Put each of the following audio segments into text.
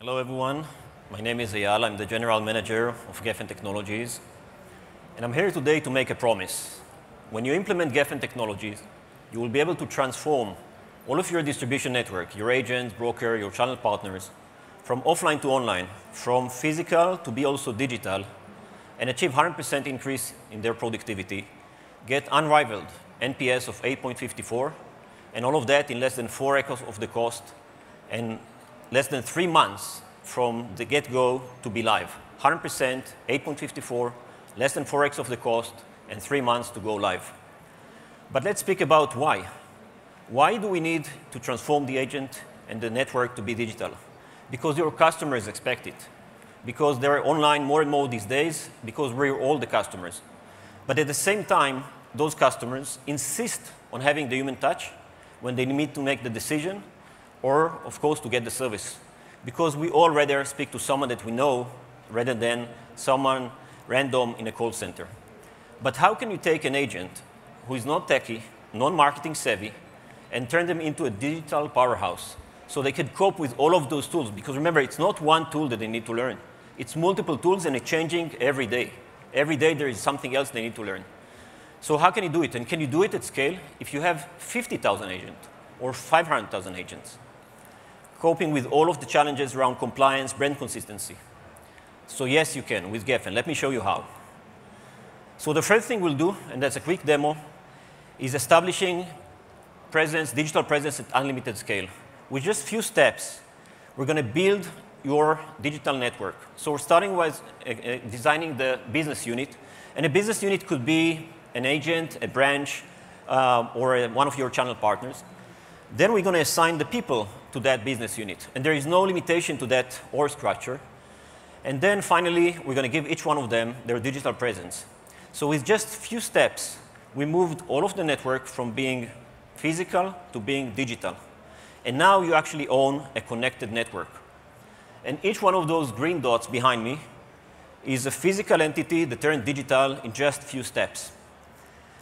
Hello, everyone. My name is Eyal. I'm the General Manager of Gefen Technologies. And I'm here today to make a promise. When you implement Gefen Technologies, you will be able to transform all of your distribution network, your agents, broker, your channel partners, from offline to online, from physical to be also digital, and achieve 100% increase in their productivity, get unrivaled NPS of 8.54, and all of that in less than 4x of the cost, and less than 3 months from the get-go to be live. 100%, 8.54, less than 4x of the cost, and 3 months to go live. But let's speak about why. Why do we need to transform the agent and the network to be digital? Because your customers expect it. Because they're online more and more these days, because we're all the customers. But at the same time, those customers insist on having the human touch when they need to make the decision, or, of course, to get the service. Because we all rather speak to someone that we know rather than someone random in a call center. But how can you take an agent who is not techie, non-marketing savvy, and turn them into a digital powerhouse so they can cope with all of those tools? Because remember, it's not one tool that they need to learn. It's multiple tools, and it's changing every day. Every day, there is something else they need to learn. So how can you do it? And can you do it at scale if you have 50,000 agents or 500,000 agents? Coping with all of the challenges around compliance, brand consistency. So yes, you can with Gefen. Let me show you how. So the first thing we'll do, and that's a quick demo, is establishing presence, digital presence at unlimited scale. With just few steps, we're going to build your digital network. So we're starting with designing the business unit. And a business unit could be an agent, a branch, or one of your channel partners. Then we're going to assign the people to that business unit. And there is no limitation to that org structure. And then finally, we're going to give each one of them their digital presence. So with just a few steps, we moved all of the network from being physical to being digital. And now you actually own a connected network. And each one of those green dots behind me is a physical entity that turned digital in just a few steps.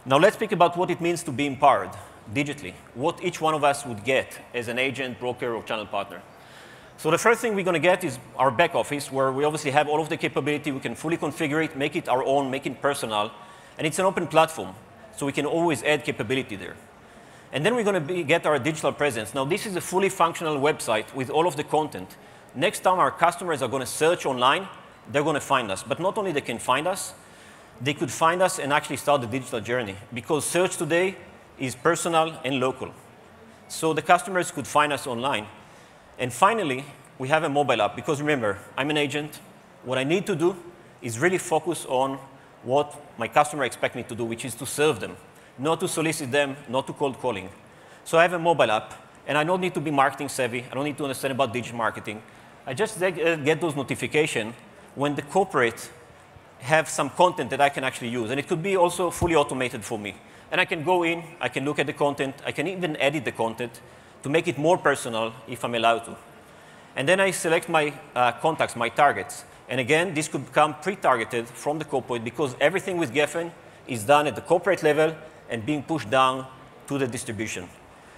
Now let's speak about what it means to be empowered digitally, what each one of us would get as an agent, broker, or channel partner. So the first thing we're going to get is our back office, where we obviously have all of the capability. We can fully configure it, make it our own, make it personal. And it's an open platform, so we can always add capability there. And then we're going to get our digital presence. Now, this is a fully functional website with all of the content. Next time our customers are going to search online, they're going to find us. But not only they can find us, they could find us and actually start the digital journey. Because search today is personal and local. So the customers could find us online. And finally, we have a mobile app. Because remember, I'm an agent. What I need to do is really focus on what my customer expects me to do, which is to serve them, not to solicit them, not to cold calling. So I have a mobile app, and I don't need to be marketing savvy. I don't need to understand about digital marketing. I just get those notifications when the corporate have some content that I can actually use. And it could be also fully automated for me. And I can go in, I can look at the content, I can even edit the content to make it more personal if I'm allowed to. And then I select my contacts, my targets. And again, this could become pre-targeted from the corporate because everything with Gefen is done at the corporate level and being pushed down to the distribution.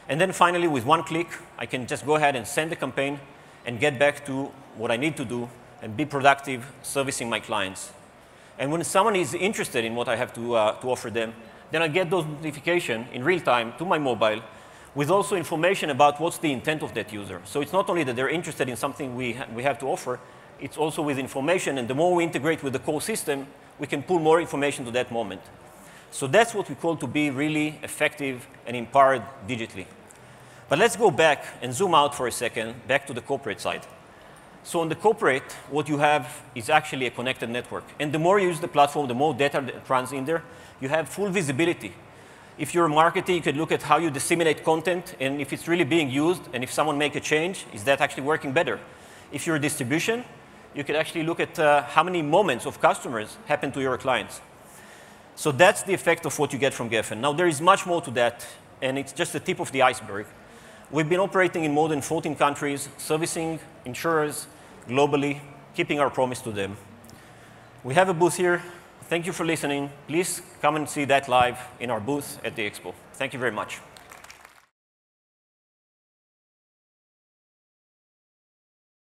And then finally, with one click, I can just go ahead and send the campaign and get back to what I need to do and be productive servicing my clients. And when someone is interested in what I have to offer them, then I get those notifications in real time to my mobile with also information about what's the intent of that user. So it's not only that they're interested in something we have to offer, it's also with information. And the more we integrate with the core system, we can pull more information to that moment. So that's what we call to be really effective and empowered digitally. But let's go back and zoom out for a second, back to the corporate side. So on the corporate, what you have is actually a connected network. And the more you use the platform, the more data that runs in there, you have full visibility. If you're a marketer, you could look at how you disseminate content, and if it's really being used, and if someone make a change, is that actually working better? If you're a distribution, you could actually look at how many moments of customers happen to your clients. So that's the effect of what you get from Gefen. Now, there is much more to that, and it's just the tip of the iceberg. We've been operating in more than 14 countries, servicing insurers globally, keeping our promise to them. We have a booth here. Thank you for listening. Please come and see that live in our booth at the Expo. Thank you very much.